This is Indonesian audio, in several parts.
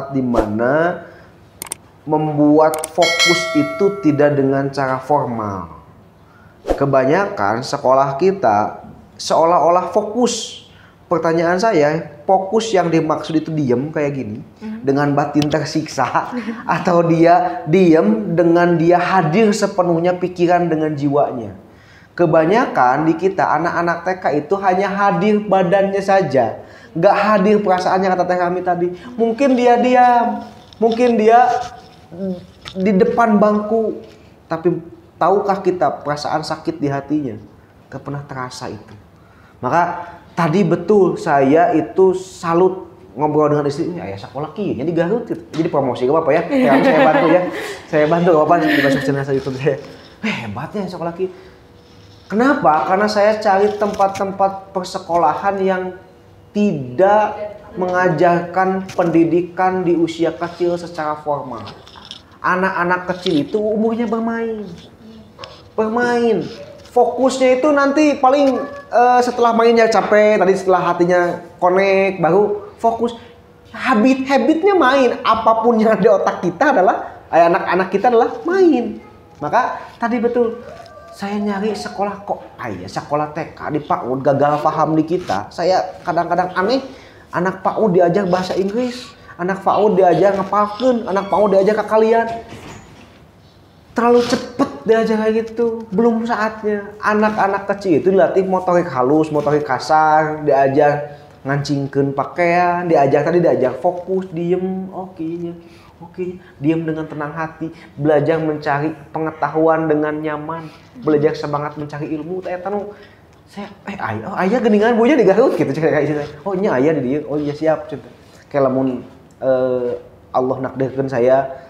tempat di mana membuat fokus itu tidak dengan cara formal. Kebanyakan sekolah kita seolah-olah fokus. Pertanyaan saya, fokus yang dimaksud itu diem kayak gini dengan batin tersiksa atau dia diem dengan dia hadir sepenuhnya pikiran dengan jiwanya. Kebanyakan di kita anak-anak TK itu hanya hadir badannya saja, nggak hadir perasaannya, kata Teh kami tadi. Mungkin dia diam, mungkin dia di depan bangku, tapi tahukah kita perasaan sakit di hatinya? Gak pernah terasa itu. Maka tadi betul saya itu salut ngobrol dengan istri, ayah sekolah kieu di Garut gitu. Jadi promosi gak apa-apa ya. Saya bantu ya. Saya bantu gak apa-apa di masuk jenazah YouTube saya. Hebatnya sekolah kieu. Kenapa? Karena saya cari tempat-tempat persekolahan yang tidak mengajarkan pendidikan di usia kecil secara formal. Anak-anak kecil itu umurnya bermain. Fokusnya itu nanti paling setelah mainnya capek, tadi setelah hatinya connect baru fokus. Habitnya main. Apapun yang ada di otak kita adalah anak-anak kita adalah main. Maka tadi betul saya nyari sekolah kok sekolah TK di PAUD gagal paham di kita. Saya kadang-kadang aneh, anak PAUD diajar bahasa Inggris, anak PAUD diajar ngepalkeun, anak PAUD diajar kakalian. Terlalu cepet diajar kayak gitu, belum saatnya. Anak-anak kecil itu dilatih motorik halus, motorik kasar, diajar ngancingkeun pakaian, diajar fokus, diem, oke, diam dengan tenang hati, belajar mencari pengetahuan dengan nyaman, belajar semangat mencari ilmu. Saya ayah geningan bunya di Garut gitu kayak gitu. Oh nya ayah di dieu. Oh iya siap gitu. Kayak lamun Allah nakdirkeun saya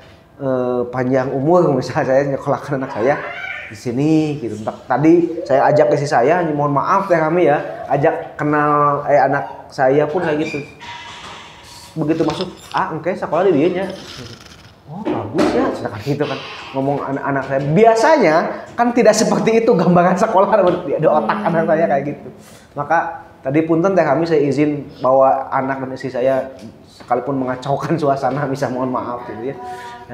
panjang umur, misalnya saya nyekolahkan anak saya di sini gitu. Tadi saya ajak istri saya, mohon maaf ya kami ya, ajak kenal anak saya pun kayak gitu. Begitu masuk, engke sekolah di dia nya. Oh bagus ya, sedangkan gitu kan ngomong anak-anak saya. Biasanya kan tidak seperti itu gambaran sekolah di otak anak saya kayak gitu. Maka tadi punten Teh kami saya izin bawa anak dan istri saya sekalipun mengacaukan suasana, bisa mohon maaf gitu ya.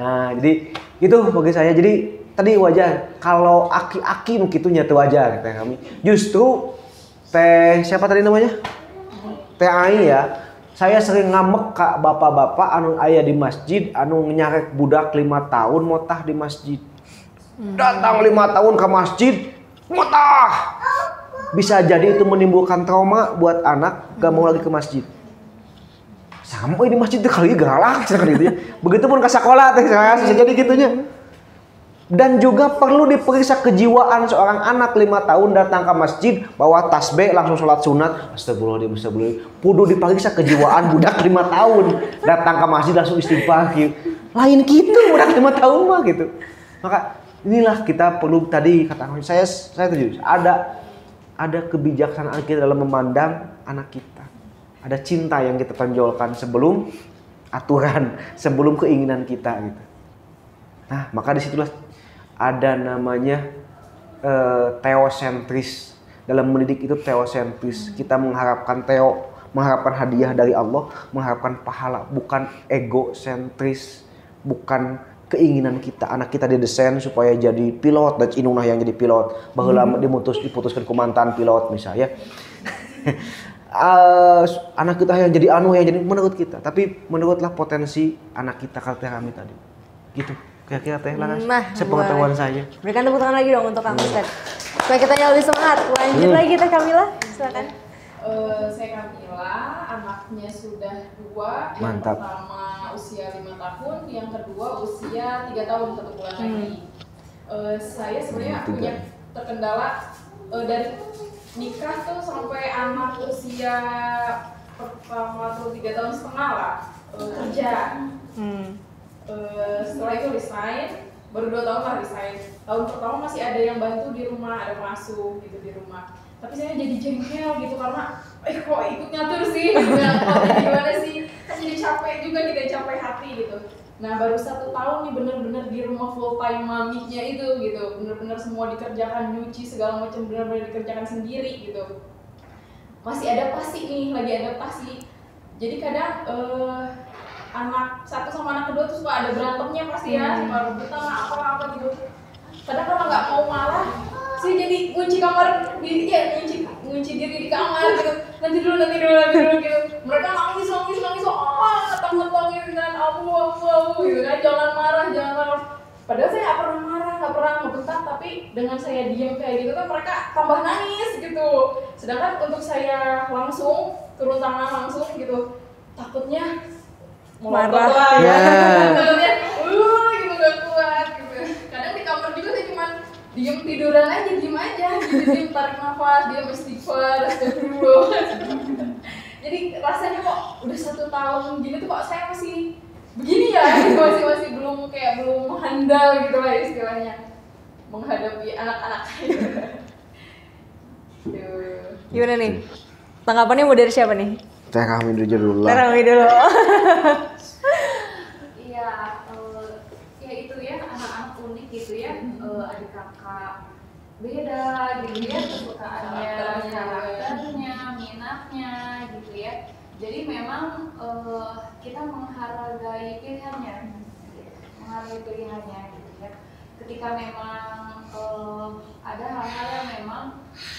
Nah jadi itu bagi saya. Jadi tadi wajar kalau aki-aki begitu nyatu wajar Teh kami. Justru Teh siapa tadi namanya? Teh Ai ya. Saya sering ngamek kak bapak-bapak anu aya di masjid anu nyarek budak 5 tahun motah di masjid. Datang 5 tahun ke masjid motah. Bisa jadi itu menimbulkan trauma buat anak, gak mau lagi ke masjid. Sampai di masjid itu kali galak sekali itu ya. Begitupun ke sekolah teh saya bisa jadi gitunya. Dan juga perlu diperiksa kejiwaan seorang anak 5 tahun datang ke masjid bawa tasbih langsung sholat sunat. Astagfirullahaladzim. Kudu diperiksa kejiwaan budak 5 tahun datang ke masjid langsung istighfar gitu. Lain gitu budak 5 tahun mah gitu. Maka inilah kita perlu tadi kata saya setuju. Ada kebijaksanaan kita dalam memandang anak kita. Ada cinta yang kita tonjolkan sebelum aturan, sebelum keinginan kita gitu. Nah, maka disitulah ada namanya teosentris. Dalam mendidik itu teosentris. Kita mengharapkan mengharapkan hadiah dari Allah, mengharapkan pahala, bukan egosentris, bukan keinginan kita. Anak kita didesain supaya jadi pilot, dan inunah yang jadi pilot. Baheula diputuskan ku mantan pilot misalnya. Anak kita yang jadi yang jadi menurut kita, tapi menurutlah potensi anak kita kata kami tadi. Gitu. Kira-kira Teh Laras, sepengetahuan saya. Berikan tepuk tangan lagi dong untuk Kang Ustadz. Supaya kita lebih semangat. Lanjut lagi Teh Kamila, silakan. Saya Kamila, anaknya sudah 2. Mantap. Yang pertama usia 5 tahun, yang kedua usia 3 tahun 1 bulan lagi. Saya sebenarnya punya terkendala dari nikah tuh sampai anak usia pertama tuh 3 tahun setengah lah kerja. Setelah itu resign, baru 2 tahun lah resign. Tahun pertama masih ada yang bantu di rumah, ada masuk gitu di rumah. Tapi saya jadi jengkel gitu karena kok ikut ngatur sih, gimana sih? Kan jadi capek juga kita, capek hati gitu. Nah baru 1 tahun nih bener-bener di rumah full time maminya itu gitu, bener-bener semua dikerjakan, nyuci segala macam bener-bener dikerjakan sendiri gitu. Masih adaptasi nih, lagi adaptasi. Jadi kadang anak satu sama anak kedua tuh suka ada berantemnya pasti ya, suka rebutan apa gitu. Kadang kalau nggak mau marah sih jadi kunci kamar diri ya, kunci diri di kamar gitu. Nanti dulu gitu. Mereka nangis tangis kan, abu gitu kan, jangan marah. Padahal saya nggak pernah ngebentak, tapi dengan saya diam kayak gitu kan mereka tambah nangis gitu. Sedangkan untuk saya langsung turun tangan langsung gitu, takutnya Marah. Takutnya, gitu gak kuat gitu. Kadang di kamar juga saya cuma diem tiduran aja, diem tarik nafas, diem istighfar, astagfirullah. Jadi rasanya kok udah 1 tahun gini tuh kok saya masih begini ya, masih belum handal gitu lah istilahnya menghadapi anak-anak. Gimana nih? Tanggapannya mau dari siapa nih? Teh kami dulu lah. Kami dulu. Iya, ya itu ya anak-anak unik gitu ya, adik kakak beda gitu ya, kesukaannya, karakternya, minatnya gitu ya. Jadi memang kita menghargai pilihannya gitu ya. Ketika memang ada hal-hal yang memang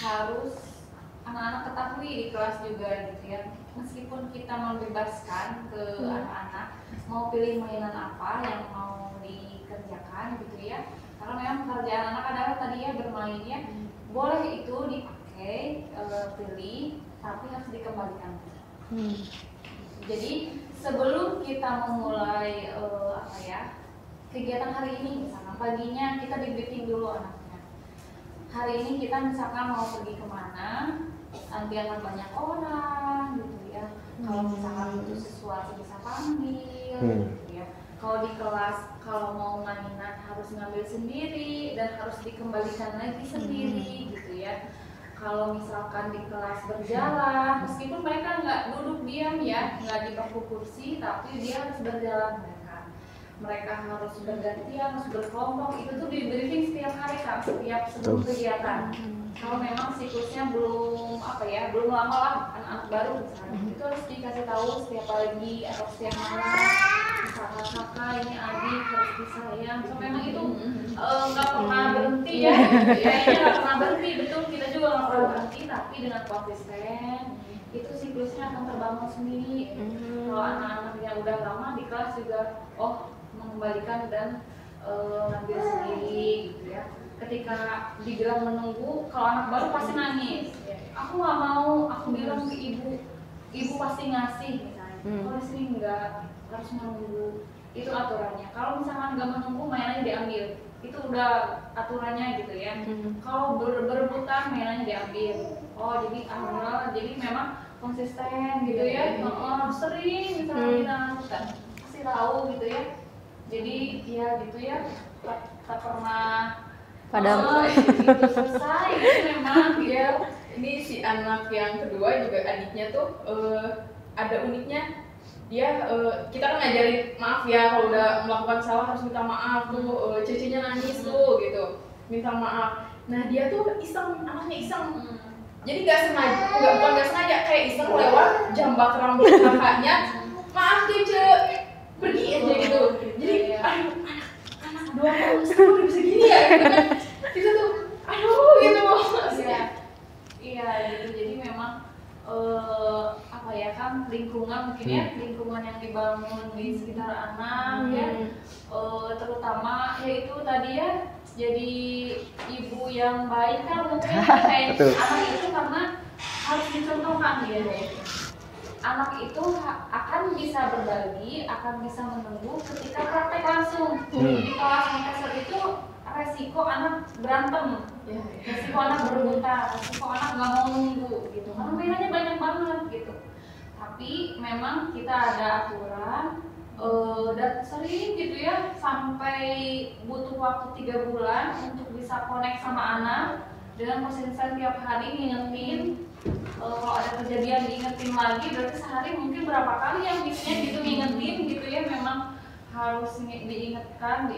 harus anak-anak ketahui di kelas juga gitu ya. Meskipun kita membebaskan ke anak-anak mau pilih mainan apa yang mau dikerjakan gitu ya, karena memang pekerjaan anak adalah tadi ya bermain ya, boleh itu dipakai, pilih, tapi harus dikembalikan. Jadi sebelum kita memulai kegiatan hari ini, misalkan paginya kita di-briefing dulu anaknya. Hari ini kita misalkan mau pergi kemana, nanti akan banyak orang gitu ya. Kalau misalkan butuh sesuatu bisa panggil gitu ya. Kalau di kelas, kalau mau mainan harus ngambil sendiri dan harus dikembalikan lagi sendiri gitu ya. Kalau misalkan di kelas berjalan, meskipun mereka nggak duduk diam ya, nggak di bangku kursi, tapi dia harus berjalan mereka harus bergantian, harus berkelompok, itu tuh di briefing setiap hari kan, setiap sebelum kegiatan. Kalau memang siklusnya belum lama lah, anak-anak baru misalnya, itu harus dikasih tahu setiap pagi atau setiap malam. Misalkan kakak ini adik harus disayang, so memang itu nggak pernah berhenti ya, nggak pernah berhenti, betul kita juga nggak pernah berhenti, tapi dengan konsisten itu siklusnya akan terbangun sendiri. Kalau anak-anaknya udah lama di kelas juga, mengembalikan dan ngambil sendiri gitu ya. Ketika dibilang menunggu, kalau anak baru pasti nangis. Aku nggak mau, aku bilang ke ibu pasti ngasih misalnya. Kalau sini enggak, harus menunggu. Itu aturannya. Kalau misalkan nggak menunggu, mainannya diambil. Itu udah aturannya gitu ya. Kalau berebutan, mainannya diambil. Jadi alhamdulillah, jadi memang konsisten gitu ya. Sering misalnya kita kasih tahu gitu ya. Jadi ya gitu ya, tak pernah gitu selesai. Itu memang dia. Ini si anak yang kedua juga adiknya tuh ada uniknya. Dia kita kan ngajarin maaf ya, kalau udah melakukan salah harus minta maaf tuh. Cicinya nangis tuh gitu, minta maaf. Nah dia tuh anaknya iseng. Jadi bukan nggak sengaja, kayak iseng lewat jambak rambut kakaknya. Maaf Cece, pergi aja gitu. Jadi anak 2 tahun udah bisa gini ya gitu kan. Kita tuh gitu. Iya gitu. Jadi memang lingkungan mungkin ya, lingkungan yang dibangun di sekitar anak ya, terutama yaitu tadi ya, jadi ibu yang baik kan mungkin kayak anak itu karena harus dicontohkan ya. Anak itu akan bisa berbagi, akan bisa menunggu ketika praktek langsung. Di kelas Montessor itu resiko anak berantem, resiko anak berebutan, resiko anak nggak mau nunggu gitu. Karena mainannya banyak banget gitu. Tapi memang kita ada aturan dan sering gitu ya, sampai butuh waktu 3 bulan untuk bisa connect sama anak dengan konsisten tiap hari ngingetin. Kalau ada kejadian diingetin lagi, berarti sehari mungkin berapa kali yang missnya gitu ngingetin gitu ya. Memang harus diingatkan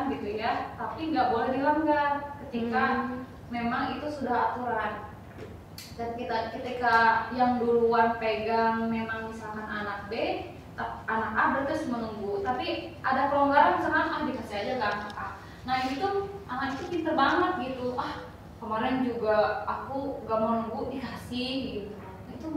gitu ya, tapi nggak boleh dilanggar ketika memang itu sudah aturan. Dan ketika yang duluan pegang memang misalkan anak B, anak A berarti harus menunggu, tapi ada kelonggaran misalkan dikasih aja ke anak A. Nah ini tuh anak itu pinter banget gitu, kemarin juga aku gak mau nunggu dikasih gitu. Itu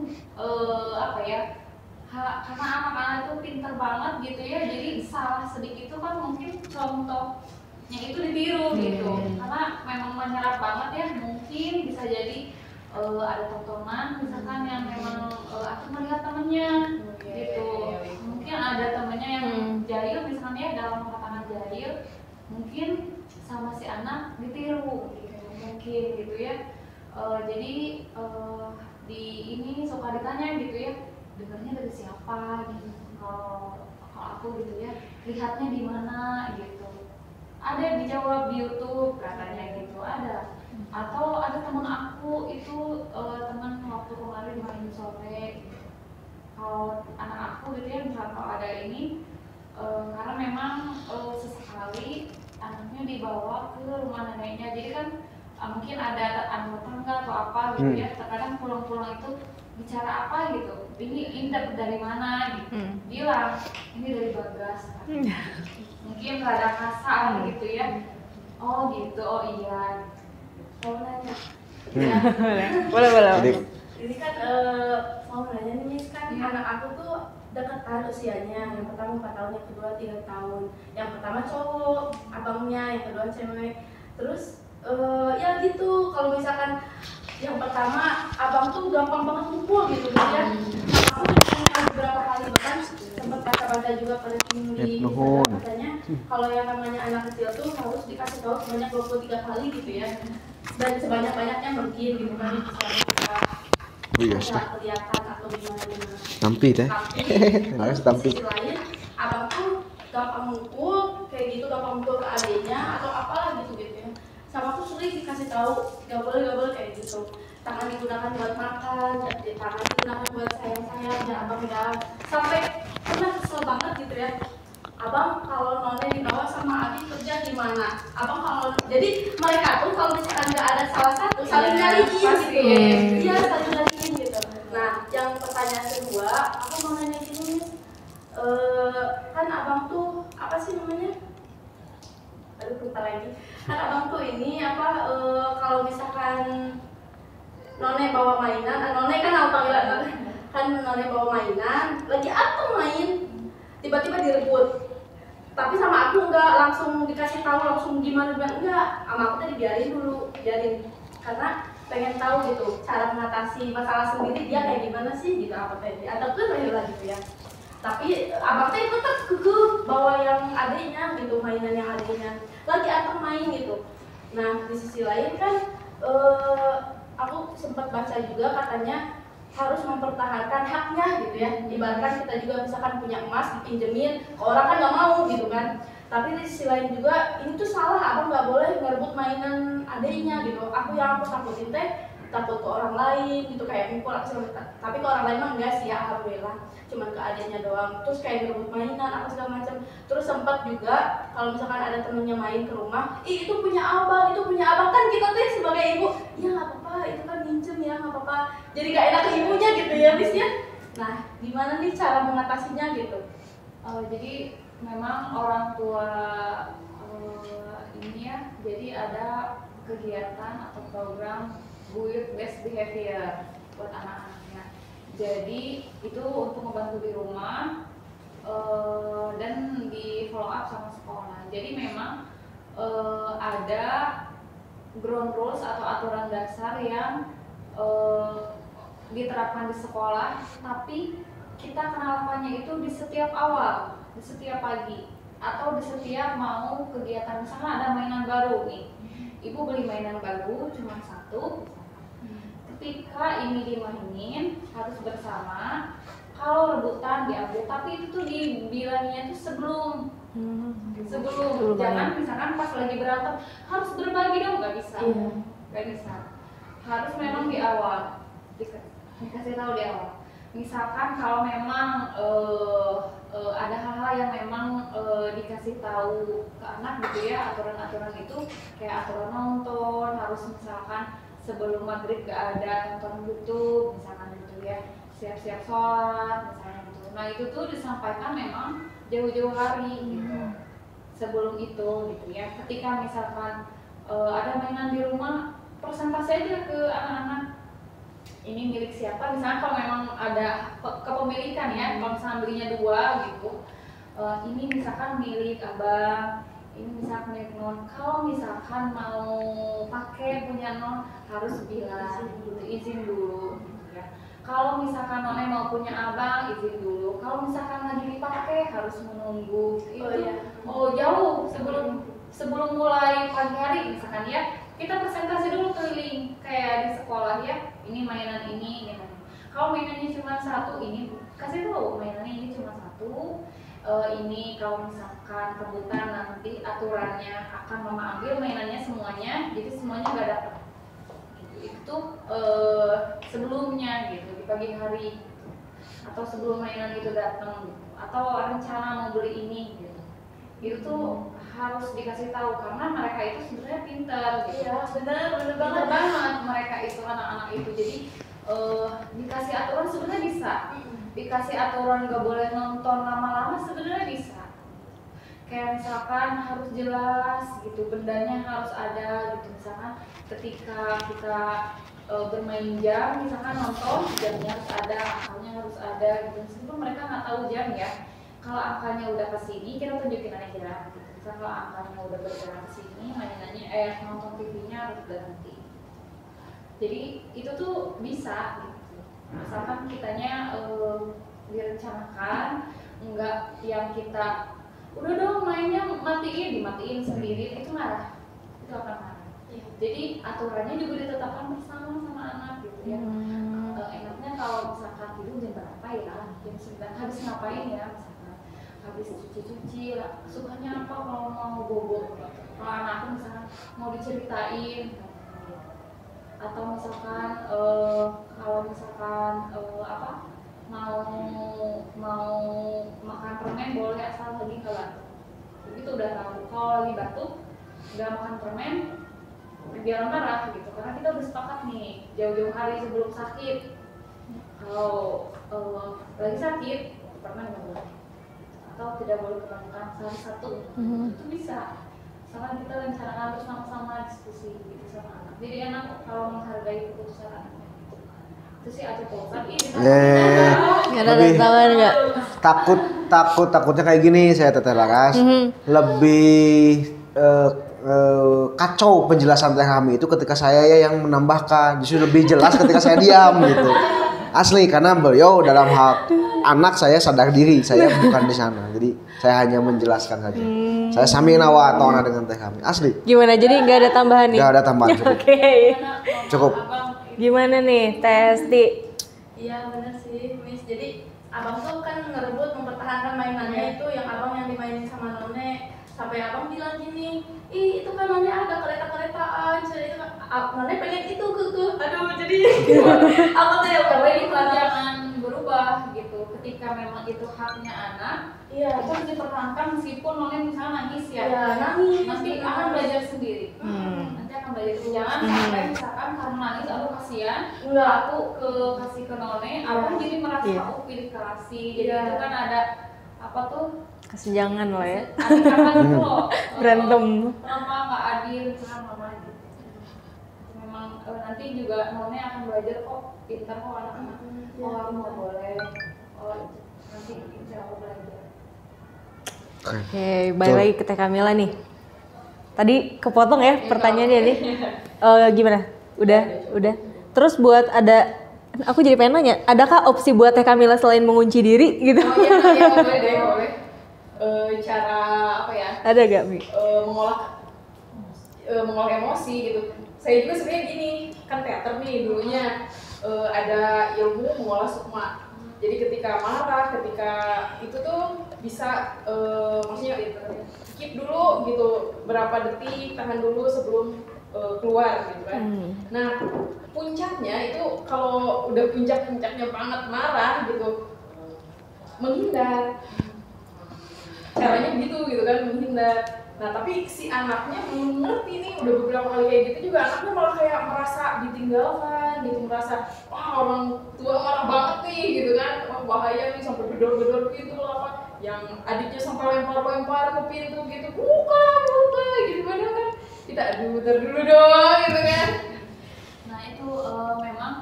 apa ya, karena anak-anak itu pinter banget gitu ya, jadi salah sedikit itu kan mungkin contohnya itu ditiru gitu, karena memang menyerap banget ya, mungkin bisa jadi ada tontonan misalkan yang memang aku melihat temennya gitu, mungkin ada temennya yang jahil misalkan ya, dalam katakan jahil, mungkin sama si anak ditiru gitu, mungkin gitu ya. Jadi di ini suka ditanya gitu ya, dengarnya dari siapa gitu, kalau aku gitu ya, lihatnya di mana gitu, ada dijawab di YouTube katanya gitu, ada. Atau ada teman aku itu teman waktu kemarin main sore gitu. Kalau anak aku gitu ya, misalnya kalau ada ini karena memang sesekali anaknya dibawa ke rumah neneknya, jadi kan mungkin ada anak tetangga atau apa gitu ya, terkadang pulang-pulang itu bicara apa gitu, ini dapat dari mana gitu, bilang ini dari Bagas kan. Mungkin rada kasar gitu ya, oh gitu, oh iya. Mau nanya? Boleh. Ini kan mau nanya nih Miss, kan anak aku tuh deketan usianya, yang pertama 4 tahun, yang kedua 3 tahun. Yang pertama cowok, abangnya, yang kedua cewek. Terus ya gitu, kalau misalkan yang pertama abang tuh gampang banget ngumpul gitu ya. Aku udah beberapa kali bahkan sempat baca-baca juga pada di katanya kalau yang namanya anak kecil tuh harus dikasih tahu sebanyak 23 kali gitu ya. Dan sebanyak-banyaknya mungkin gitu kan bisa kelihatan atau gimana. Tampil deh. Harus tampil. Sisi lain, abang tuh gampang mukul kayak gitu, gampang mukul ke adiknya atau apalah gitu ya. Sama aku sering dikasih tahu gak boleh kayak gitu. Tangan digunakan buat makan, tangan digunakan buat sayang-sayang, dan abang udah sampai pernah kesel banget gitu ya. Abang kalau nonnya dibawa sama Abi kerja gimana? Abang kalau jadi mereka tuh kalau misalkan nggak ada salah satu saling nyariin gitu. Iya, saling nyariin gitu. Nah, yang pertanyaan kedua, aku mau nanya gini, kan abang tuh apa sih namanya? Aduh, lupa lagi. Kan abang tuh ini apa? Kalau misalkan none bawa mainan, none kan apa panggilan? Kan none bawa mainan, lagi apa main? Tiba-tiba direbut. Tapi sama aku enggak langsung dikasih tahu langsung gimana, enggak, sama aku tadi biarin karena pengen tahu gitu cara mengatasi masalah sendiri dia kayak gimana sih gitu, apa tadi atau kan lah gitu ya. Tapi abang teh tetap kekeh bawa yang adiknya gitu, mainan yang adiknya lagi apa main gitu. Nah di sisi lain kan aku sempat baca juga katanya harus mempertahankan haknya gitu ya. Ibaratkan kita juga misalkan punya emas dipinjemin, orang kan nggak mau gitu kan. Tapi di sisi lain juga ini tuh salah, abang nggak boleh ngerebut mainan adiknya gitu. Aku takutin teh takut ke orang lain gitu, kayak mukul aku segala macam. Tapi ke orang lain mah enggak sih ya, alhamdulillah. Cuman ke adiknya doang. Terus kayak ngerebut mainan apa segala macam. Terus sempat juga kalau misalkan ada temennya main ke rumah, itu punya abang kan kita tuh sebagai ibu, ya nggak apa-apa, itu kan minjem ya nggak apa-apa. Jadi gak enak ke ibunya gitu ya, Miss ya. Nah, gimana nih cara mengatasinya gitu? Jadi memang orang tua ini ya, jadi ada kegiatan atau program Build Best Behavior buat anak-anaknya. Jadi itu untuk membantu di rumah dan di follow up sama sekolah. Jadi memang ada ground rules atau aturan dasar yang diterapkan di sekolah, tapi kita kenalapannya itu di setiap awal, di setiap pagi, atau di setiap mau kegiatan. Misalnya ada mainan baru nih, ibu beli mainan baru cuma satu, ketika ini dimainin harus bersama. Kalau rebutan diambil, tapi itu tuh dibilangnya tuh sebelum jangan misalkan pas lagi berantem harus berbagi dong, nggak bisa. Harus memang di awal dikasih tahu di awal. Misalkan kalau memang ada hal-hal yang memang dikasih tahu ke anak gitu ya, aturan-aturan itu kayak aturan nonton, harus misalkan sebelum maghrib gak ada tonton YouTube misalkan gitu ya, siap-siap sholat misalnya gitu. Nah itu tuh disampaikan memang jauh-jauh hari gitu. Sebelum itu gitu ya. Ketika misalkan ada mainan di rumah, presentasi aja ke anak-anak. Ini milik siapa? Misalnya kalau memang ada kepemilikan ya, kalau misalnya belinya 2 gitu. Ini misalkan milik abang, ini misalkan milik non. Kalau misalkan mau pakai punya non harus bilang gitu, izin dulu gitu ya. Kalau misalkan nonnya mau punya abang, izin dulu. Kalau misalkan lagi dipakai harus menunggu. Jauh sebelum mulai pagi hari misalkan ya, kita presentasi dulu keliling kayak di sekolah ya. Ini mainan ini. Kalau mainannya cuma 1, ini kasih tahu mainannya ini cuma 1. Ini kalau misalkan rebutan nanti aturannya akan mama ambil mainannya semuanya, jadi semuanya nggak dapat. Itu sebelumnya gitu di pagi hari atau sebelum mainan itu datang gitu. Atau rencana mau beli ini gitu. Itu tuh harus dikasih tahu karena mereka itu sebenarnya pintar gitu. Iya, bener banget mereka itu anak-anak itu. Jadi dikasih aturan sebenarnya bisa. Dikasih aturan gak boleh nonton lama-lama sebenarnya bisa. Kayak misalkan harus jelas gitu, bendanya harus ada gitu. Misalkan ketika kita bermain jam, misalkan nonton jamnya harus ada, angkanya harus ada gitu. Meskipun mereka nggak tahu jam ya. Kalau angkanya udah ke sini, kita tunjukin aja gitu. Misalkan kalau angkanya udah bergerak ke sini, mainannya nonton TV-nya harus berhenti. Jadi itu tuh bisa gitu. Misalkan kitanya direncanakan, enggak yang kita udah dong mainnya dimatiin sendiri, itu marah, itu akan marah. Jadi aturannya juga ditetapkan bersama sama anak gitu ya. Enaknya kalau misalkan tidur jam berapa ya, jam 9 habis ngapain ya, misalkan habis cuci lah, sukanya apa kalau mau bobo gitu. Kalau anak aku misalkan mau diceritain atau misalkan kalau misalkan mau makan permen boleh asal lagi nggak batuk. Begitu udah tahu. Kalau lagi batuk nggak makan permen biar marah gitu, karena kita udah sepakat nih jauh-jauh hari sebelum sakit. Kalau lagi sakit permen nggak boleh atau tidak boleh kemakan salah satu. Itu bisa. Misalkan kita rencanakan bersama-sama diskusi gitu sama anak. Jadi enak kalau menghargai keputusan anaknya. Itu sih aja Pak. Takutnya kayak gini saya Teteh Laras. Lebih kacau penjelasan Teh kami itu ketika saya yang menambahkan, justru lebih jelas ketika saya diam gitu. Asli, karena beliau dalam hal anak saya sadar diri, saya bukan di sana. Jadi saya hanya menjelaskan saja. Saya samina ta'ana dengan Teh kami. Asli. Gimana? Jadi nggak ada tambahan nih? Nggak ada tambahan. Cukup. Oke. Cukup. Gimana nih, Testi? Iya bener sih, Miss. Jadi abang tuh kan ngerebut mempertahankan mainannya itu yang abang yang dimainin sama none. Sampai abang bilang gini, ih itu kan none ada kereta-keretaan, itu kan none pengen itu aduh jadi apa tuh ya Tapi itu jangan berubah gitu. Ketika memang itu haknya anak, iya itu harus dipertahankan meskipun none misalnya nangis ya. Iya, nangis. Nanti akan belajar sendiri. Nanti akan belajar sendiri. Jangan sampai misalkan karena nangis aku kasihan, Enggak. aku kasih ke none, abang jadi merasa aku pilih kasih. Jadi itu kan ada apa tuh? Kesenjangan lah ya. Apa gitu loh. Berantem. Kenapa nggak adil sama mama gitu. Memang nanti juga none akan belajar kok, pintar kok anak-anak. Oh aku nggak boleh. Oh nanti insya Allah belajar. Oke, balik lagi ke Teh Kamila nih. Tadi kepotong ya pertanyaannya nih. Gimana? Udah. Terus buat aku jadi pengen nanya, adakah opsi buat Teh Kamila selain mengunci diri gitu? Oh iya boleh. Cara apa ya? Ada gak, Mi? Mengolah emosi gitu. Saya juga sebenarnya gini, kan teater nih dulunya ada ilmu mengolah sukma. Jadi ketika marah, ketika itu tuh bisa maksudnya keep dulu gitu, berapa detik, tahan dulu sebelum keluar gitu kan. Nah puncaknya itu kalau udah puncaknya banget marah gitu, menghindar. Caranya begitu gitu kan, menghindar. Nah tapi si anaknya belum ngerti nih, udah beberapa kali kayak gitu juga anaknya malah kayak merasa ditinggalkan gitu, merasa wah orang tua marah banget nih gitu kan, wah bahaya nih sampai gedor-gedor pintu lah apa, yang adiknya sampai lempar-lempar ke pintu gitu, buka gitu kan, kita bentar dulu dong gitu kan. Nah itu memang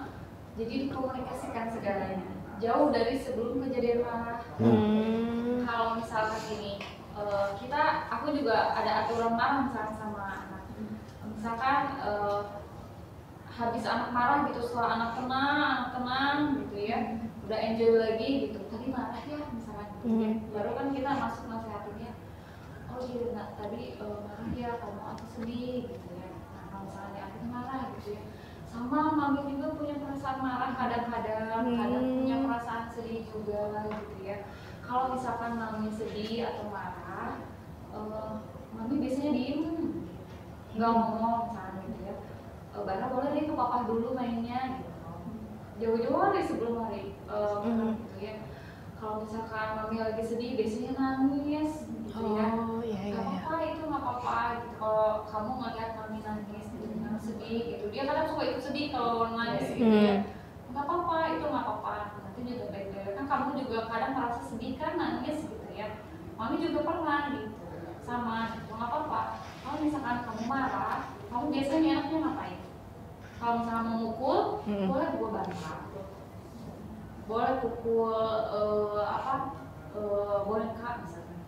jadi dikomunikasikan segalanya jauh dari sebelum kejadian marah. Kalau misalkan ini aku juga ada aturan marah misalkan sama anak. Misalkan habis anak marah gitu, setelah anak tenang gitu ya, udah enjoy lagi gitu. Tadi marah ya misalkan gitu ya. Baru kan kita masuk nasihatinnya. Oh iya, nah, tadi marah ya, kamu aku sedih gitu ya. Nah, kalau misalnya aku marah gitu ya. Sama mami juga punya perasaan marah kadang-kadang punya perasaan sedih juga gitu ya. Kalau misalkan mami sedih atau marah, mami biasanya diem, nggak ngomong misalnya gitu ya. Bahkan boleh deh ke papa dulu mainnya gitu. Jauh-jauh hari sebelum hari gitu ya. Kalau misalkan mami lagi sedih, biasanya nangis gitu ya. Gak apa-apa, itu nggak apa-apa gitu. Kalau kamu ngeliat mami nangis gitu, sedih gitu, dia kadang suka ikut sedih kalau nangis gitu ya. Nggak apa-apa, itu nggak apa-apa, nanti juga baik-baik. Kan kamu juga kadang merasa sedih kan, nangis gitu ya. Mami juga pernah gitu, sama gitu, nggak apa-apa. Kalau misalkan kamu marah, kamu biasanya enaknya ngapain? Kalau misalkan mau mukul, boleh gue bantah, boleh pukul boneka misalkan,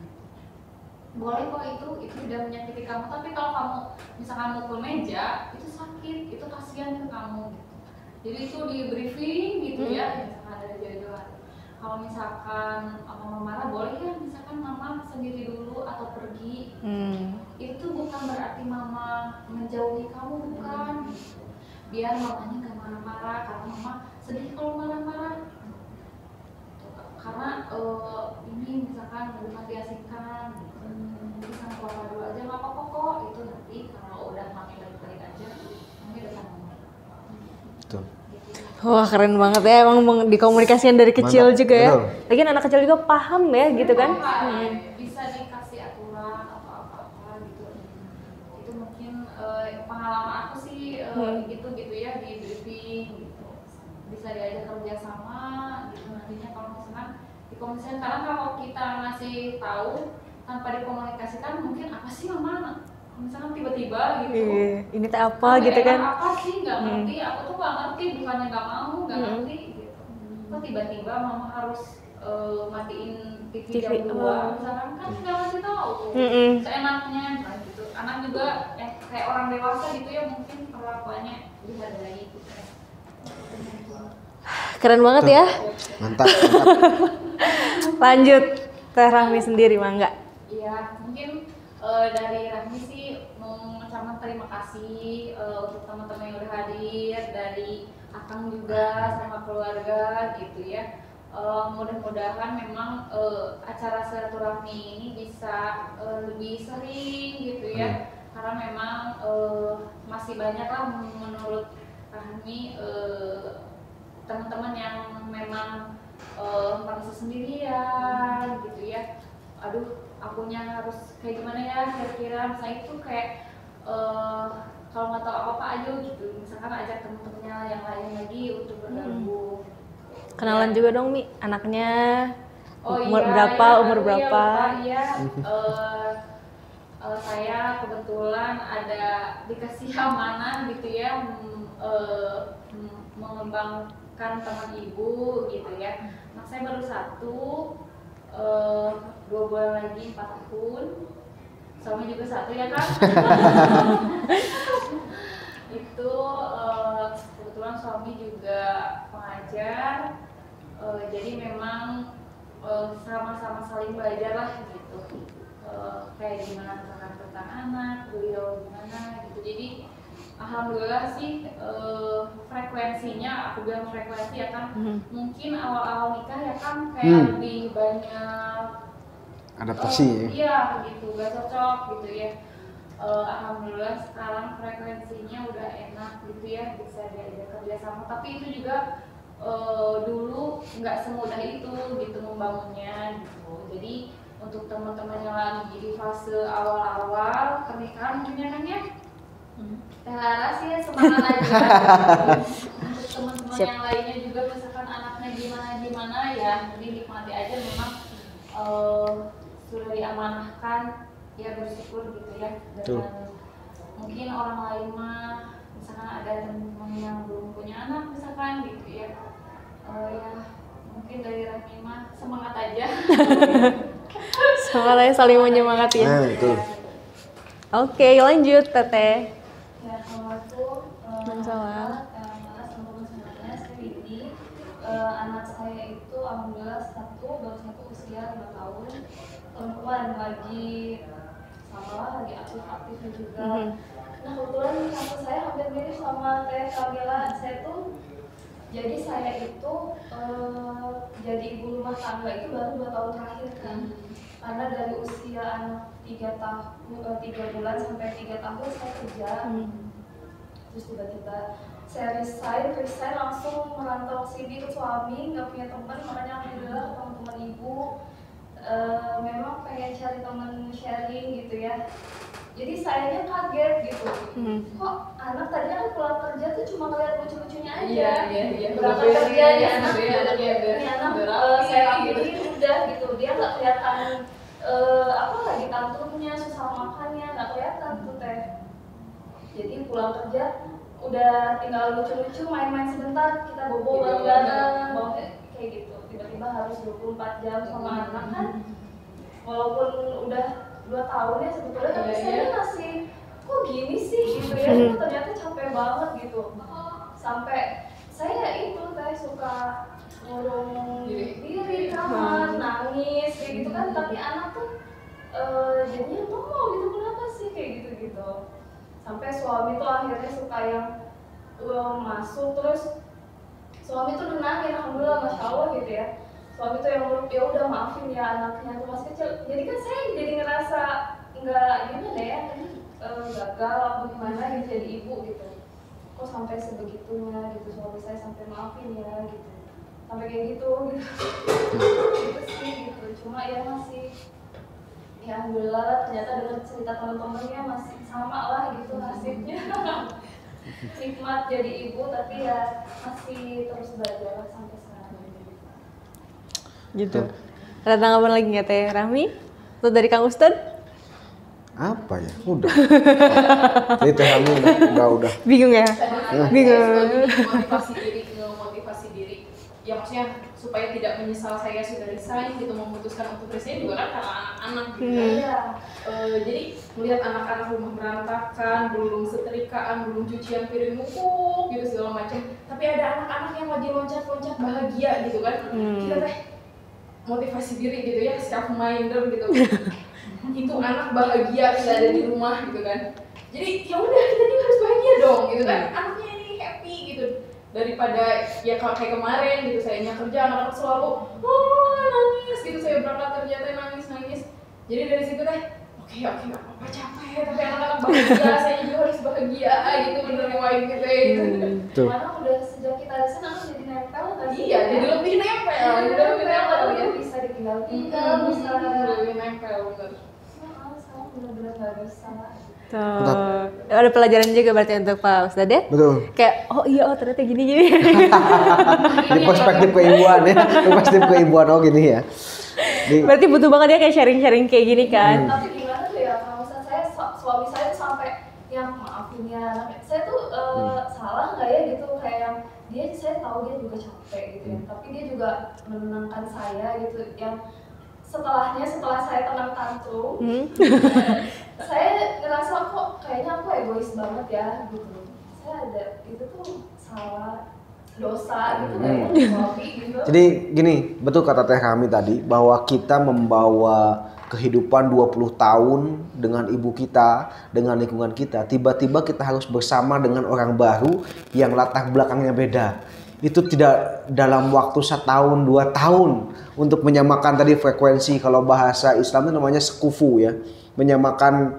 boleh kok, itu tidak menyakiti kamu. Tapi kalau kamu misalkan mukul meja, itu sakit, itu kasihan ke kamu gitu. Jadi itu di briefing gitu ya, misalkan dari jauh-jauh. Kalau misalkan mama marah, boleh ya misalkan mama sendiri dulu atau pergi. Itu bukan berarti mama menjauhi kamu, bukan gitu. Biar mamanya gak marah-marah, karena mama sedih kalau marah-marah. Karena ini misalkan bukan diasingkan, bisa keluar dulu aja, nggak apa-apa kok. Itu nanti kalau udah mami baik-baik aja, mami udah sama mama. Betul. Wah keren banget ya, emang dikomunikasikan dari kecil. Mantap, juga ya. betul. Lagian anak kecil juga paham ya gitu kan. Bisa dikasih aturan apa gitu. Itu mungkin pengalaman aku sih gitu ya, di briefing gitu. Bisa diajak kerja sama gitu nantinya kalau misalkan dikomunikasikan. Karena kalau kita ngasih tahu tanpa dikomunikasikan, mungkin apa sih mama? Misalkan tiba-tiba gitu. Ini teh apa gitu kan. Apa sih nggak ngerti? Aku tuh nggak ngerti, bukannya nggak mau, nggak ngerti gitu. Kok tiba-tiba mama harus matiin TV jam 2 misalkan, kan nggak ngasih tahu. Seenaknya gitu. Anak juga kayak orang dewasa gitu ya, mungkin perlakuannya dihargai gitu. Keren banget ya. Mantap. Lanjut, Teh Rahmi sendiri mangga. Iya, mungkin dari Rahmi sih mau mengucapkan terima kasih untuk teman-teman yang udah hadir, dari Akang juga sama keluarga gitu ya. Mudah-mudahan memang acara silaturahmi ini bisa lebih sering gitu ya. Karena memang masih banyak lah menurut Rahmi teman-teman yang memang merasa sendirian gitu ya. Aduh, akunya harus kayak gimana ya kira-kira. Saya itu kayak kalau nggak tahu apa-apa aja gitu, misalkan ajak teman-temannya yang lain lagi untuk bergabung. Kenalan juga dong Mi, anaknya umur iya, berapa, ya, umur berapa? Iya, saya kebetulan ada dikasih amanah gitu ya, mengembangkan teman ibu gitu ya. Anak saya baru 2 bulan lagi 4 tahun, suami juga 1 ya kan. Itu kebetulan suami juga pengajar, jadi memang sama-sama saling belajar lah gitu. Kayak gimana tentang anak, beliau gimana gitu. Jadi alhamdulillah sih frekuensinya, aku bilang frekuensi ya kan, mungkin awal-awal nikah ya kan kayak lebih banyak adaptasi. Iya gitu, gak cocok gitu ya. Alhamdulillah sekarang frekuensinya udah enak gitu ya, bisa diajak kerja sama. Tapi itu juga dulu nggak semudah itu gitu membangunnya gitu. Jadi untuk teman-teman yang lagi di fase awal-awal pernikahan mungkin ya kan ya. Teh Laras ya semangat aja. Untuk teman-teman Siap. yang lainnya juga misalkan anaknya gimana ya, dinikmati aja memang sudah diamanahkan ya, bersyukur gitu ya. Betul. Dengan mungkin orang lain mah misalkan ada teman-teman yang belum punya anak misalkan gitu ya. Ya mungkin dari Rani mah semangat aja. Semuanya saling menyemangati ya. Nah, itu. Oke, lanjut Teteh. Ya, Assalamualaikum. Waalaikumsalam. Sebenarnya saya ini anak saya itu alhamdulillah baru satu usia 5 tahun. Perempuan lagi lagi aktif juga. Nah kebetulan kampus saya hampir mirip sama Teh Kamila. Jadi saya itu jadi ibu rumah tangga itu baru 2 tahun terakhir kan. Karena dari usia anak 3 bulan sampai 3 tahun saya kerja. Terus tiba-tiba saya resign langsung merantau sini ke suami, nggak punya teman, makanya alhamdulillah ketemu teman ibu. Memang pengen cari teman sharing gitu ya. Jadi sayanya kaget gitu. Kok anak tadinya kan pulang kerja tuh cuma ngeliat lucu-lucunya aja. Iya. Berangkat kerja ya anak, Ini anak saya ambilin udah gitu. Dia nggak kelihatan apa lagi tantrumnya, susah makannya, nggak kelihatan tuh Teh. Jadi pulang kerja udah tinggal lucu-lucu, main-main sebentar, kita bobo bareng-bareng, kayak gitu. Tiba-tiba harus 24 jam sama anak kan. Walaupun udah 2 tahun ya sebetulnya, tapi saya masih kok gini sih gitu ya. Kok ternyata capek banget gitu. Sampai saya itu Teh suka ngurung diri di kamar, nangis kayak gitu kan. Tapi anak tuh jadinya normal gitu, kenapa sih kayak gitu-gitu. Sampai suami tuh akhirnya suka yang masuk, terus suami tuh nenangin, alhamdulillah masya Allah gitu ya. Suami tuh yang ya udah maafin ya anaknya tuh masih kecil. Jadi kan saya jadi ngerasa nggak gimana ya, gagal apa gimana gitu jadi ibu gitu. Kok sampai sebegitunya gitu, suami saya sampai maafin ya gitu. Sampai kayak gitu gitu sih gitu. Cuma ya masih ya alhamdulillah ternyata dengan cerita teman-temannya masih sama lah gitu nasibnya. Nikmat jadi ibu tapi ya masih terus belajar lah sampai sekarang. Gitu. Ada tanggapan lagi nggak Teh Rahmi? Atau dari Kang Ustadz? Apa ya? Udah. Jadi Teh Rahmi udah. Bingung ya? Bingung. Motivasi diri. Ya maksudnya supaya tidak menyesal saya sudah resign gitu, memutuskan untuk resign juga kan karena anak-anak gitu kan. Jadi melihat anak-anak rumah berantakan, belum setrikaan, belum cucian piring numpuk gitu segala macam. Tapi ada anak-anak yang lagi loncat-loncat bahagia gitu kan. Kita teh motivasi diri gitu ya, self minder gitu. Itu anak bahagia tidak ada di rumah gitu kan. Jadi ya udah kita juga harus bahagia dong gitu kan. Anaknya ini happy gitu. Daripada ya kayak kemarin gitu saya kerja anak-anak selalu nangis gitu, saya berangkat kerja teh nangis. Jadi dari situ teh oke nggak apa-apa capek tapi anak-anak bahagia, saya juga harus bahagia gitu menerima gitu gitu. Mana udah sejak kita di sana jadi nempel nggak sih? Iya jadi lebih nempel ya bisa ditinggal bisa lebih nempel bener. Sekarang benar-benar nggak bisa. Tuh. Ada pelajaran juga berarti untuk Pak Ustadz ya? Betul. Kayak ternyata gini. Di perspektif keibuan ya. Di perspektif keibuan gini ya. Berarti butuh banget ya kayak sharing-sharing kayak gini kan. Tapi gimana tuh ya kalau misalnya suami saya tuh sampai yang maafin ya, saya tuh salah nggak ya gitu, kayak yang saya tahu dia juga capek gitu ya, tapi dia juga menenangkan saya gitu, yang setelah saya tenang tantrum, saya ngerasa kok kayaknya aku egois banget ya gitu. Saya ada itu tuh salah dosa gitu kayak suami gitu. Jadi gini, betul kata Teh Rahmi tadi bahwa kita membawa kehidupan 20 tahun dengan ibu kita, dengan lingkungan kita, tiba-tiba kita harus bersama dengan orang baru yang latar belakangnya beda. Itu tidak dalam waktu 1 tahun, 2 tahun untuk menyamakan tadi frekuensi. Kalau bahasa Islam itu namanya sekufu ya, menyamakan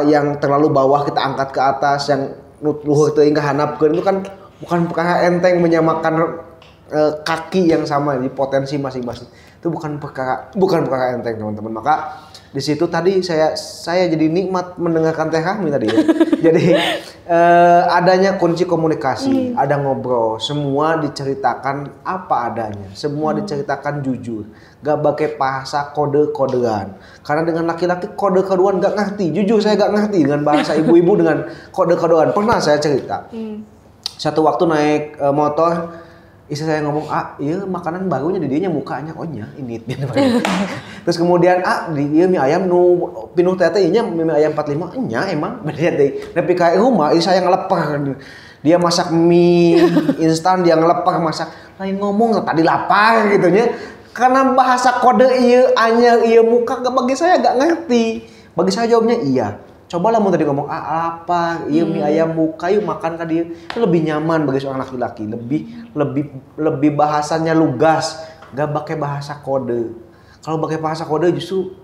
yang terlalu bawah kita angkat ke atas, yang luhur teuing kahanapkeun itu kan bukan perkara enteng menyamakan kaki yang sama di potensi masing-masing. Itu bukan perkara enteng teman-teman. Maka di situ tadi saya jadi nikmat mendengarkan Teh Rahmi tadi ya. Jadi adanya kunci komunikasi, ada ngobrol, semua diceritakan apa adanya, semua diceritakan jujur, gak pakai bahasa kode-kodean. Karena dengan laki-laki kode-kodean gak ngerti, jujur saya gak ngerti dengan bahasa ibu-ibu dengan kode-kodean. Pernah saya cerita, satu waktu naik motor. Istri saya ngomong, iya makanan barunya di dianya mukanya, oh nya ini. Terus kemudian, dia mie ayam nu pinuh tete nya mie ayam 45, nya emang bener deh. Tapi kayak rumah, istri saya ngelepar. Dia masak mie instan, dia ngelepar masak. Lain ngomong tadi lapar gitu nya. Karena bahasa kode iya, anyar iya muka, bagi saya gak ngerti. Bagi saya jawabnya iya. Cobalah mau tadi ngomong apa, iya mie ayam muka yuk makan kan dia. Itu lebih nyaman bagi seorang laki-laki, lebih bahasanya lugas, gak pakai bahasa kode. Kalau pakai bahasa kode justru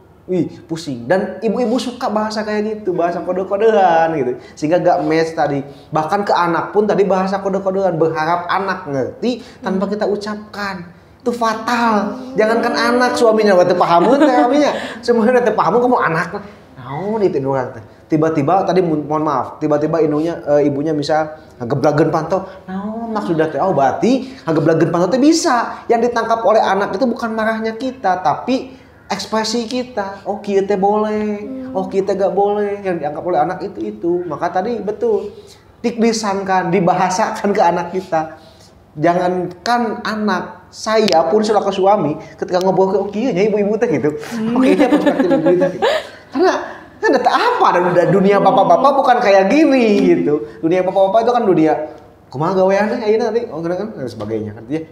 pusing. Dan ibu-ibu suka bahasa kayak gitu, bahasa kode-kodean gitu. Sehingga gak match tadi. Bahkan ke anak pun tadi bahasa kode-kodean, berharap anak ngerti tanpa kita ucapkan. Itu fatal. Jangankan anak, suaminya udah paham suaminya. Semuanya udah paham kamu anak. Naon itu orang teh. Tiba-tiba tadi mohon maaf, tiba-tiba ibunya misal ngegeblageun pantau. Naon maksudnya teh? Oh berarti ngegeblageun pantau teh bisa. Yang ditangkap oleh anak itu bukan marahnya kita, tapi ekspresi kita. Oh kieu teh boleh, oh kieu teh gak boleh. Yang dianggap oleh anak itu. Maka tadi betul dilisankan, dibahasakan ke anak kita. Jangankan anak, saya pun selaku suami ketika ngobrol ke kieu nya ibu-ibu teh gitu. Oke nya perspektif ibu teh. Karena kan apa dunia bapak-bapak bukan kayak gini gitu. Dunia bapak-bapak itu kan dunia kumaha gaweannya ayeuna nanti kan dan sebagainya kan ya.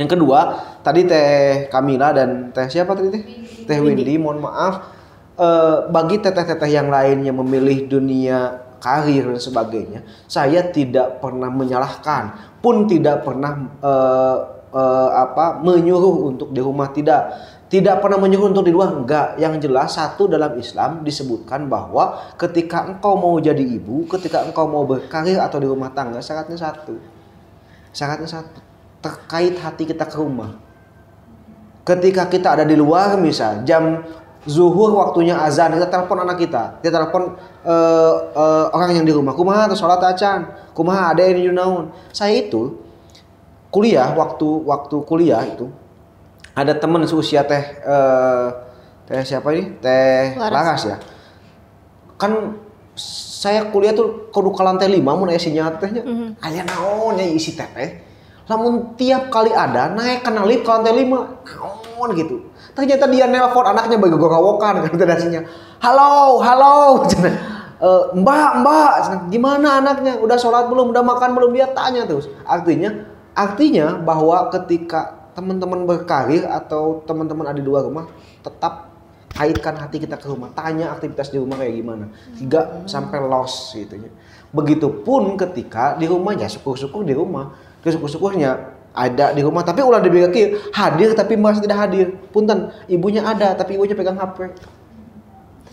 Yang kedua, tadi Teh Kamila dan Teh siapa tadi Teh? Teh Windy, mohon maaf bagi teteh-teteh yang lainnya memilih dunia karir dan sebagainya, saya tidak pernah menyalahkan, pun tidak pernah menyuruh untuk di rumah, tidak pernah menyuruh untuk di luar, enggak. Yang jelas satu dalam Islam disebutkan bahwa ketika engkau mau jadi ibu, ketika engkau mau berkarir atau di rumah tangga, syaratnya satu, terkait hati kita ke rumah. Ketika kita ada di luar, misal jam zuhur waktunya azan, kita telepon anak kita telepon orang yang di rumah, kumaha atau sholat acan, kumaha ada ini naon. Saya itu kuliah, waktu kuliah itu ada teman seusia teh siapa ini? Teh Laras ya. Kan saya kuliah tuh kudu ke lantai 5 mun aya sinyal tehnya. Aya naon nya isi teteh. Lamun tiap kali ada naik kana lift ke lantai 5. Naon gitu. Ternyata dia nelpon anaknya bagi gorowokan kan tadasinya. Halo. Mbak, gimana anaknya? Udah sholat belum? Udah makan belum? Dia tanya terus. Artinya bahwa ketika teman-teman berkarir atau teman-teman ada di luar rumah, tetap kaitkan hati kita ke rumah, tanya aktivitas di rumah kayak gimana, hingga sampai lost gitu ya. Begitupun ketika di rumahnya, syukur-syukur di rumah, syukur-syukurnya ada di rumah, tapi ulah dibilang hadir tapi merasa tidak hadir. Punten, ibunya ada tapi ibunya pegang HP.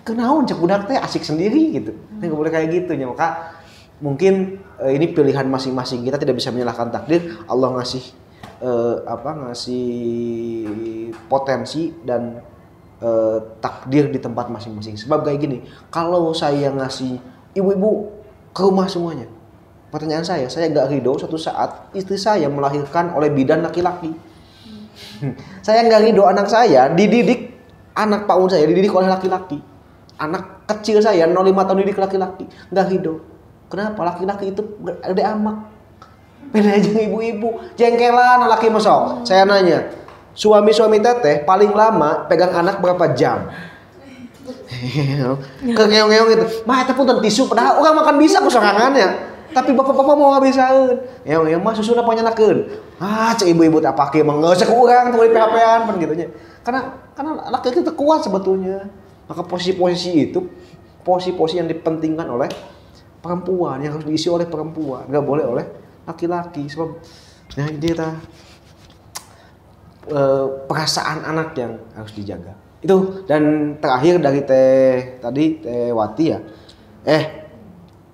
Kenaon cek budak teh asik sendiri gitu. Nggak boleh kayak gitu ya. Maka mungkin ini pilihan masing-masing, kita tidak bisa menyalahkan takdir. Allah ngasih potensi dan takdir di tempat masing-masing. Sebab kayak gini, kalau saya ngasih ibu-ibu ke rumah semuanya, pertanyaan saya nggak ridho suatu saat istri saya melahirkan oleh bidan laki-laki. Saya nggak ridho anak saya dididik, anak paun saya dididik oleh laki-laki. Anak kecil saya 05 tahun dididik laki-laki, nggak ridho. Kenapa? Laki-laki itu gede amak. Beda aja ibu-ibu, jengkelan laki masuk. Saya nanya, suami-suami teteh paling lama pegang anak berapa jam? Kegeong-geong itu. Mah eta punten tisu padahal orang makan bisa ku sorangannya. Tapi bapak-bapak mau ngabisaeun. Yang mah susuna panyenakeun. Cek ibu-ibu tak pake mah ngeusek urang teu PHP-an pan gitu nya. Karena laki-laki itu kuat sebetulnya. Maka posisi-posisi itu posisi yang dipentingkan oleh perempuan, yang harus diisi oleh perempuan, enggak boleh oleh laki-laki. Sebab nah ini perasaan anak yang harus dijaga. Itu. Dan terakhir dari Teh Wati ya.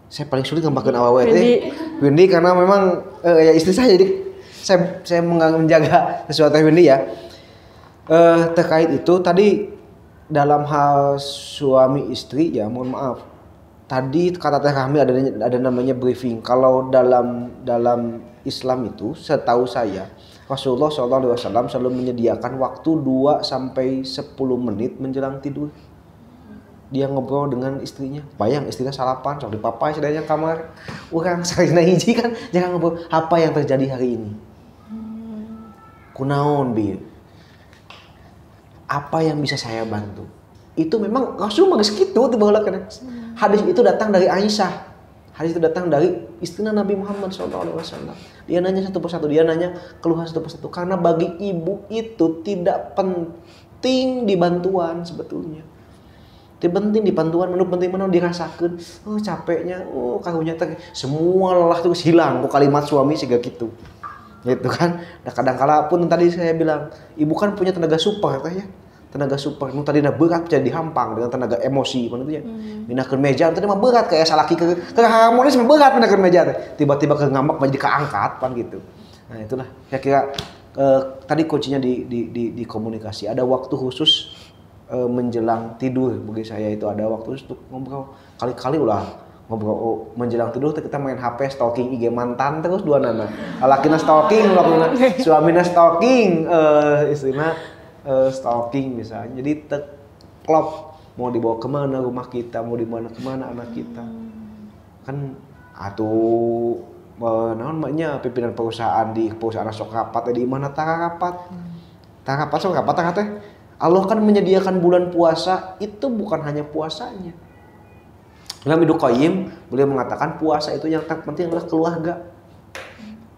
Saya paling sulit ngembangkan awawe Windy karena memang ya istri saya, jadi saya menjaga sesuatu Windy ya. Terkait itu tadi dalam hal suami istri ya mohon maaf. Tadi kata Teh Rahmi ada namanya briefing. Kalau dalam Islam itu setahu saya Rasulullah SAW selalu menyediakan waktu 2 sampai 10 menit menjelang tidur. Dia ngobrol dengan istrinya. Bayang istrinya salapan, sok dipapai sedaya kamar. Urang sarina hiji kan jangan ngobrol apa yang terjadi hari ini. Kunaon bi? Apa yang bisa saya bantu? Itu memang Rasul mah geus kitu teu baheula kana. Hadis itu datang dari Aisyah. Hadis itu datang dari istri Nabi Muhammad SAW. Dia nanya satu persatu, dia nanya keluhan satu persatu. Karena bagi ibu itu tidak penting dibantuan sebetulnya. Tidak penting dibantuan, menu penting mana dirasakan. Oh capeknya, oh karunya teh semua lelah terus hilang. Kok kalimat suami sih gak gitu. Gitu kan. Nah kadang-kala pun tadi saya bilang, ibu kan punya tenaga super teh ya. Tenaga super, nu tadinya berat jadi dihampang dengan tenaga emosi mana itu ya. Pindahkeun meja tadi mah berat kayak salaki ke harmonis mah berat pindahkeun meja teh. Tiba-tiba ke ngambek jadi keangkat pan gitu. Nah itulah saya kira tadi kuncinya di komunikasi. Ada waktu khusus menjelang tidur bagi saya itu ada waktu khusus untuk ngobrol. Kali-kali ulah ngobrol menjelang tidur kita main HP stalking IG mantan terus dua nana. Lakina stalking, suamina stalking, istrina stalking misalnya. Jadi klop mau dibawa kemana rumah kita, mau dibawa kemana anak kita. Kan atuh naon maknya pimpinan perusahaan di perusahaan sok rapat di mana tara rapat. Tara rapat sok rapat teh. Allah kan menyediakan bulan puasa itu bukan hanya puasanya. Dalam Ibnu Qayyim beliau mengatakan puasa itu yang terpenting adalah keluarga.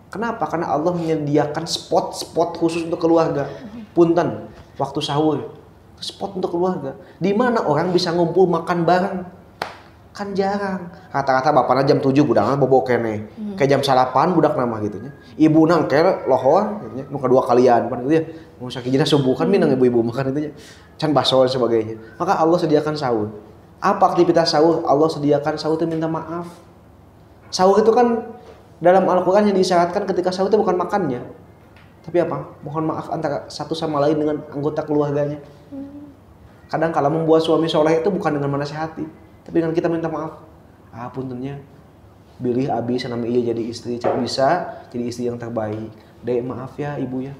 Kenapa? Karena Allah menyediakan spot-spot khusus untuk keluarga. Punten, waktu sahur, spot untuk keluarga. Di mana orang bisa ngumpul makan bareng. Kan jarang. Kata-kata bapakna jam 7 budakna bobo kene. Kayak jam 8 budak nama gitu nya. Ibuna engke lohor gitu nya. Nu kadua kalian pan gitu ya. Mau sakijina subuh kan minang ibu-ibu makan itu nya. Can baso dan sebagainya. Maka Allah sediakan sahur. Apa aktivitas sahur? Allah sediakan sahur itu minta maaf. Sahur itu kan dalam Al-Qur'an yang disyaratkan ketika sahur itu bukan makannya. Tapi apa? Mohon maaf antara satu sama lain dengan anggota keluarganya. Kadang kala membuat suami soleh itu bukan dengan menasehati, tapi dengan kita minta maaf. Puntennya, bilih abi sanami iya jadi istri, cek bisa jadi istri yang terbaik. Dek maaf ya ibu ya.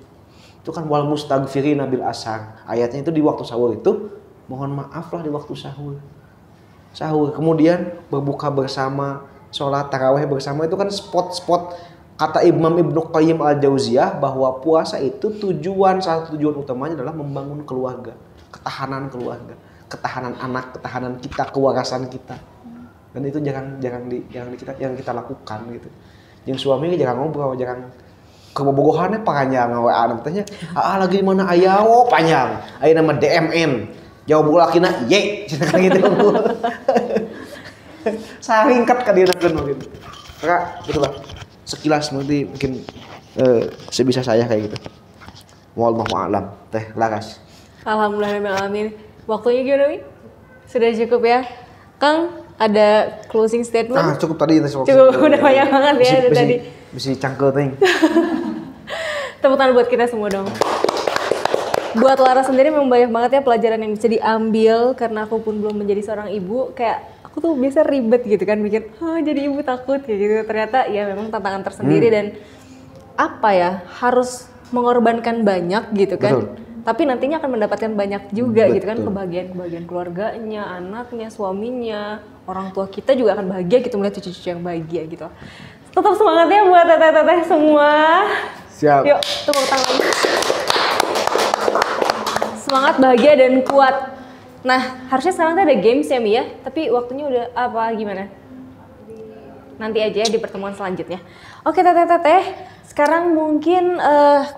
Itu kan wal mustaghfirina bil ashar. Ayatnya itu di waktu sahur itu, mohon maaflah di waktu sahur. Sahur, kemudian berbuka bersama, sholat tarawih bersama itu kan spot-spot. Kata Imam Ibnu Qayyim Al-Jauziyah bahwa puasa itu salah satu tujuan utamanya adalah membangun keluarga, ketahanan keluarga, ketahanan anak, ketahanan kita, kewarasan kita. Dan itu jangan kita lakukan gitu. Yang suami jangan ngobrol, jangan kebobogohannya panjang ngawaan tanya, lagi di mana aya panjang. Aya nama DMN. Jawab lakina ye, kan gitu. Saringkat ka dieu gitu. Maka betul lah. Sekilas mungkin sebisa saya kayak gitu. Wallahu a'lam. Teh Laras. Alhamdulillahirrahmanirrahim. Waktunya gimana Wi? Sudah cukup ya? Kang, ada closing statement? Cukup tadi. Cukup, udah banyak banget ya tadi. Bisa cangkel ting. Tepuk tangan buat kita semua dong. Buat Lara sendiri memang banyak banget ya pelajaran yang bisa diambil karena aku pun belum menjadi seorang ibu. Kayak aku tuh biasa ribet gitu kan, mikir jadi ibu takut kayak gitu. Ternyata ya memang tantangan tersendiri dan apa ya, harus mengorbankan banyak gitu kan. Betul. Tapi nantinya akan mendapatkan banyak juga gitu kan, kebahagiaan keluarganya, anaknya, suaminya, orang tua kita juga akan bahagia gitu melihat cucu-cucu yang bahagia gitu. Tetap semangat ya buat teteh-teteh semua. Siap. Yuk, tepuk tangan. Semangat, bahagia dan kuat. Nah, harusnya sekarang tuh ada games ya Mi ya, tapi waktunya udah apa gimana? Nanti aja ya di pertemuan selanjutnya. Oke teteh-teteh, sekarang mungkin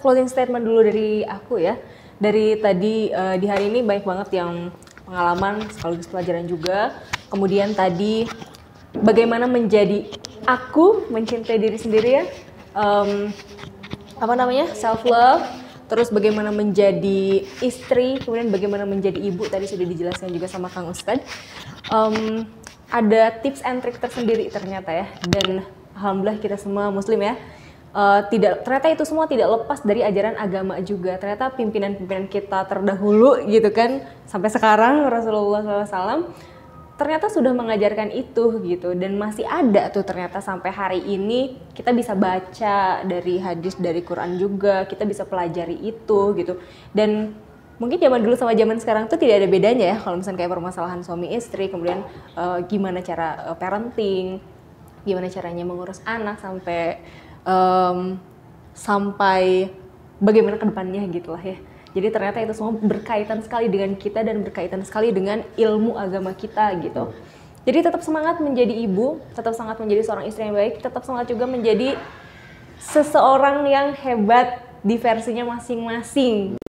closing statement dulu dari aku ya. Dari tadi di hari ini banyak banget yang pengalaman sekaligus pelajaran juga. Kemudian tadi bagaimana menjadi aku, mencintai diri sendiri ya. Self love. Terus bagaimana menjadi istri, kemudian bagaimana menjadi ibu tadi sudah dijelaskan juga sama Kang Ustadz. Ada tips and trik tersendiri ternyata ya, dan alhamdulillah kita semua muslim ya. ternyata itu semua tidak lepas dari ajaran agama juga. Ternyata pimpinan-pimpinan kita terdahulu gitu kan sampai sekarang Rasulullah SAW ternyata sudah mengajarkan itu gitu, dan masih ada tuh ternyata sampai hari ini kita bisa baca dari hadis, dari Quran juga, kita bisa pelajari itu gitu. Dan mungkin zaman dulu sama zaman sekarang tuh tidak ada bedanya ya, kalau misalnya kayak permasalahan suami istri, kemudian gimana cara parenting, gimana caranya mengurus anak sampai bagaimana kedepannya gitu lah ya. Jadi ternyata itu semua berkaitan sekali dengan kita dan berkaitan sekali dengan ilmu agama kita gitu. Jadi tetap semangat menjadi ibu, tetap semangat menjadi seorang istri yang baik, tetap semangat juga menjadi seseorang yang hebat di versinya masing-masing.